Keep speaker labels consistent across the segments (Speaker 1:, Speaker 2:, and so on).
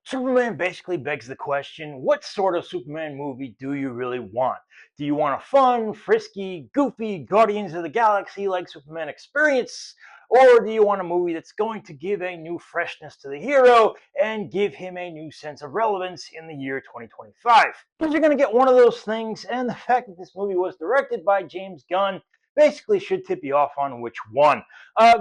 Speaker 1: Superman basically begs the question, what sort of Superman movie do you really want? Do you want a fun, frisky, goofy Guardians of the Galaxy like Superman experience? Or do you want a movie that's going to give a new freshness to the hero and give him a new sense of relevance in the year 2025? Because you're going to get one of those things, and the fact that this movie was directed by James Gunn basically should tip you off on which one.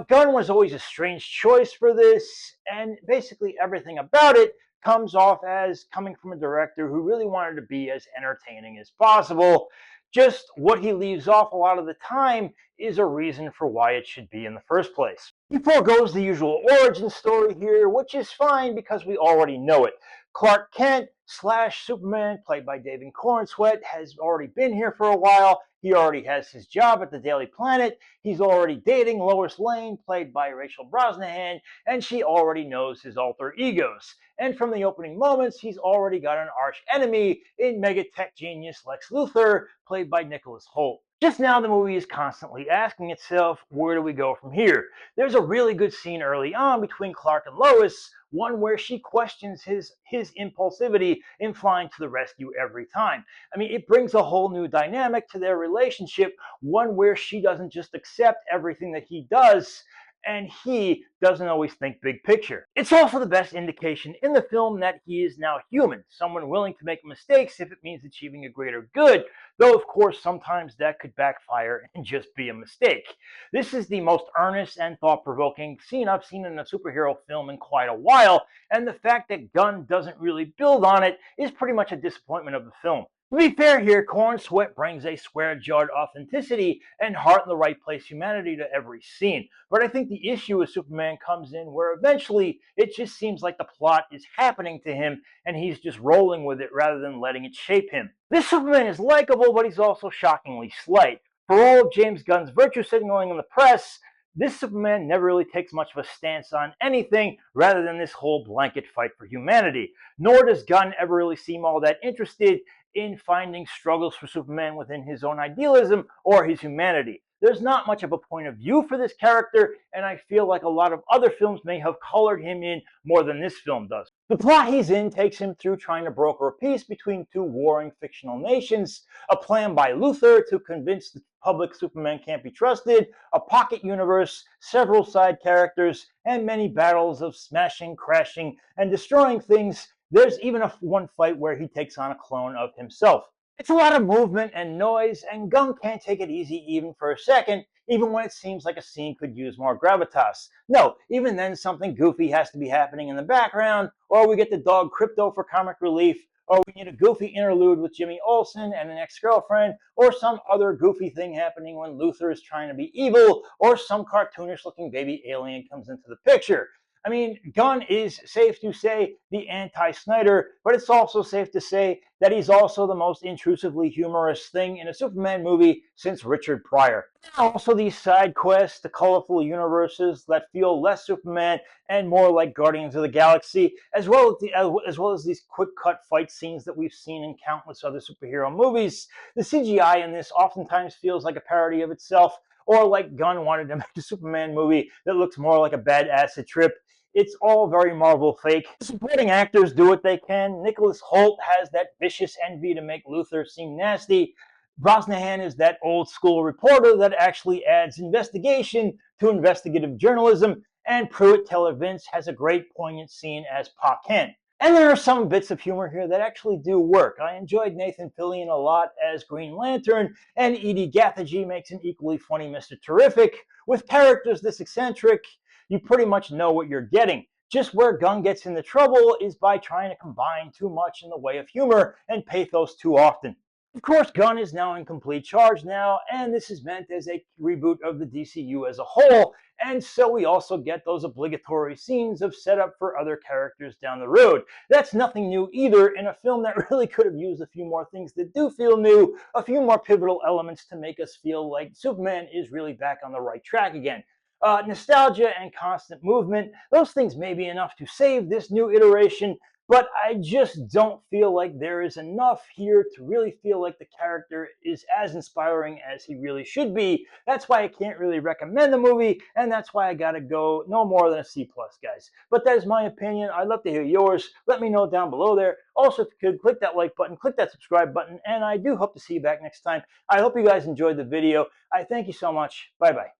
Speaker 1: Gunn was always a strange choice for this, and basically everything about it comes off as coming from a director who really wanted to be as entertaining as possible. Just what he leaves off a lot of the time is a reason for why it should be in the first place. He foregoes the usual origin story here, which is fine because we already know it. Clark Kent slash Superman, played by David Corenswet, has already been here for a while. He already has his job at the Daily Planet. He's already dating Lois Lane, played by Rachel Brosnahan, and she already knows his alter egos. And from the opening moments, he's already got an arch enemy in mega tech genius Lex Luthor, played by Nicholas Hoult. Just now, the movie is constantly asking itself, where do we go from here? There's a really good scene early on between Clark and Lois, one where she questions his impulsivity in flying to the rescue every time. I mean, it brings a whole new dynamic to their relationship, one where she doesn't just accept everything that he does, and he doesn't always think big picture. It's also the best indication in the film that he is now human, someone willing to make mistakes if it means achieving a greater good, though of course sometimes that could backfire and just be a mistake. This is the most earnest and thought-provoking scene I've seen in a superhero film in quite a while, and the fact that Gunn doesn't really build on it is pretty much a disappointment of the film. To be fair here, Corenswet brings a square-jawed authenticity and heart in the right place humanity to every scene. But I think the issue with Superman comes in where eventually it just seems like the plot is happening to him and he's just rolling with it rather than letting it shape him. This Superman is likable, but he's also shockingly slight. For all of James Gunn's virtue signaling in the press, this Superman never really takes much of a stance on anything rather than this whole blanket fight for humanity. Nor does Gunn ever really seem all that interested in finding struggles for Superman within his own idealism or his humanity. There's not much of a point of view for this character, and I feel like a lot of other films may have colored him in more than this film does. The plot he's in takes him through trying to broker a peace between two warring fictional nations, a plan by Luthor to convince the public Superman can't be trusted, a pocket universe, several side characters, and many battles of smashing, crashing, and destroying things. There's even one fight where he takes on a clone of himself. It's a lot of movement and noise, and Gunn can't take it easy even for a second, even when it seems like a scene could use more gravitas. No, even then something goofy has to be happening in the background, or we get the dog Crypto for comic relief, or we need a goofy interlude with Jimmy Olsen and an ex-girlfriend, or some other goofy thing happening when Luthor is trying to be evil, or some cartoonish looking baby alien comes into the picture. I mean, Gunn is safe to say the anti-Snyder, but it's also safe to say that he's also the most intrusively humorous thing in a Superman movie since Richard Pryor. Also, these side quests, the colorful universes that feel less Superman and more like Guardians of the Galaxy, as well as these quick-cut fight scenes that we've seen in countless other superhero movies. The CGI in this oftentimes feels like a parody of itself, or like Gunn wanted to make a Superman movie that looks more like a bad acid trip. It's all very Marvel fake. The supporting actors do what they can. Nicholas Hoult has that vicious envy to make Luthor seem nasty. Brosnahan is that old school reporter that actually adds investigation to investigative journalism. And Pruitt Teller Vince has a great poignant scene as Pa Kent. And there are some bits of humor here that actually do work. I enjoyed Nathan Fillion a lot as Green Lantern, and Edie Gathegi makes an equally funny Mr. Terrific. With characters this eccentric, you pretty much know what you're getting. Just where Gunn gets into trouble is by trying to combine too much in the way of humor and pathos too often. Of course, Gunn is now in complete charge now, and this is meant as a reboot of the DCU as a whole, and so we also get those obligatory scenes of setup for other characters down the road. That's nothing new either in a film that really could have used a few more things that do feel new, a few more pivotal elements to make us feel like Superman is really back on the right track again. Nostalgia and constant movement, those things may be enough to save this new iteration, but I just don't feel like there is enough here to really feel like the character is as inspiring as he really should be. That's why I can't really recommend the movie, and that's why I gotta go no more than a C plus, guys. But that is my opinion. I'd love to hear yours. Let me know down below there. Also, if you could, click that like button, click that subscribe button, and I do hope to see you back next time. I hope you guys enjoyed the video. I thank you so much. Bye bye.